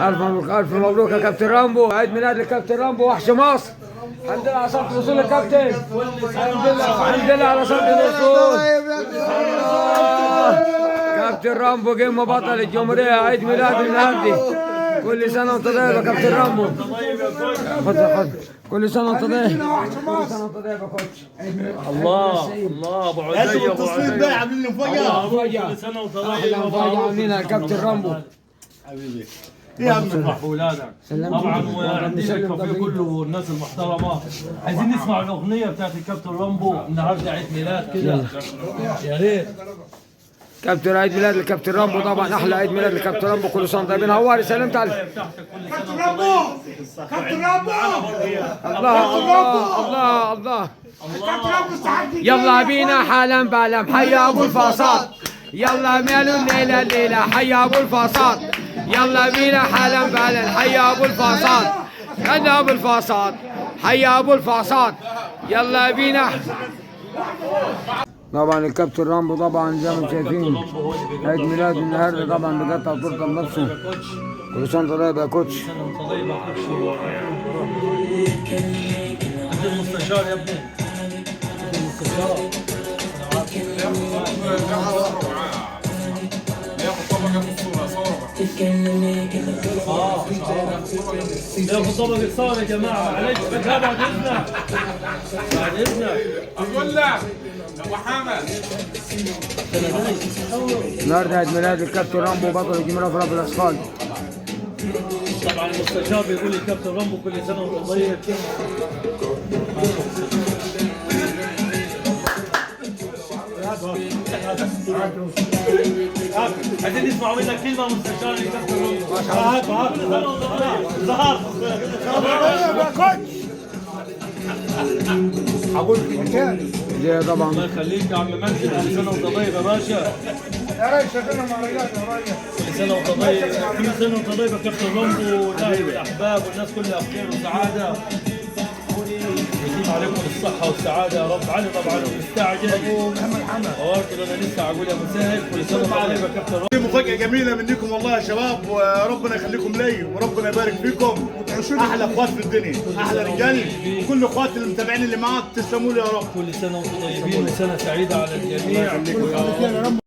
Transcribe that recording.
ألف مبروك ألف مبروك يا كابتن رامبو، عيد ميلاد لكابتن رامبو وحش مصر. الحمد لله على صفقة الوصول يا كابتن. الحمد لله على صفقة الوصول. كابتن رامبو جيم بطل الجمهورية، عيد ميلاد النهارده. كل سنة وأنت طيب يا كابتن رامبو. خد كل سنة وأنت طيب. كل سنة وأنت طيب يا كوتش. الله ابو عزيز ابو التصوير ده عاملين لي مفاجأة. كل سنه وانت طيب. أحلى مفاجأة عاملينها يا كابتن رامبو. حبيبي يا عم تفرح باولادك طبعا، وعندنا الكافيه كله والناس المحترمه. عايزين نسمع الاغنيه بتاعت الكابتن رامبو النهارده عيد ميلاد كده، يا ريت. كابتن عيد ميلاد لكابتن رامبو، طبعا احلى عيد ميلاد لكابتن رامبو. كل سنه طيبين. هواري سلمت عليك كابتن رامبو. كابتن رامبو. الله الله الله. يلا بينا حالا بالا حيا ابو الفاصات. يلا مالو الليله الليله حيا ابو الفاصات. يلا بينا حالا بالا حيا ابو الفاصات. يلا ابو الفاصات حيا ابو الفاصات. يلا بينا. طبعا الكابتن رامبو طبعا زي ما انتم شايفين عيد ميلاد النهارده، طبعا بقطع تورته بنفسه. كل سنه طيب يا كوتش. كل سنه وانت طيب يا كوتش. انت المستشار يا ابني، انت المستشار. ياخد طبقة الصورة صورة ياخد طبق الصور يا جماعة، معلش بس بعد إذنك، بعد إذنك. أقول لك أبو حمد النهارده عيد ميلاد الكابتن رامبو بطل الجمهورية في رفع الأثقال. طبعا المستشار بيقول الكابتن رامبو كل سنة وأنت طيب. عايزين نسمع منك كلمة مستشار الكابتن رامبو. ظهر هقول كلمتين. دي طبعا الله يخليك يا عم مجدي، كل سنة وأنت طيب يا باشا. يا ريس شغلنا مهرجان يا ريس. كل سنة وأنت طيب، كل سنة وأنت طيب يا كابتن رامبو، ودايم الأحباب والناس كلها بخير وسعادة. يديم عليكم الصحة والسعادة يا رب. علي طبعا مستعجل وارجو انا لسه اقول يا مسهل كل سنة وأنت طيب يا كابتن رامبو. دي مفاجأة جميلة منكم والله يا شباب، وربنا يخليكم لي وربنا يبارك فيكم. أحلى إخوات في الدنيا، أحلى رجال، وكل إخوات المتابعين اللي معاك تسلموا لي يا رب. كل سنة وأنتم طيبين وسنة سعيدة على الجميع.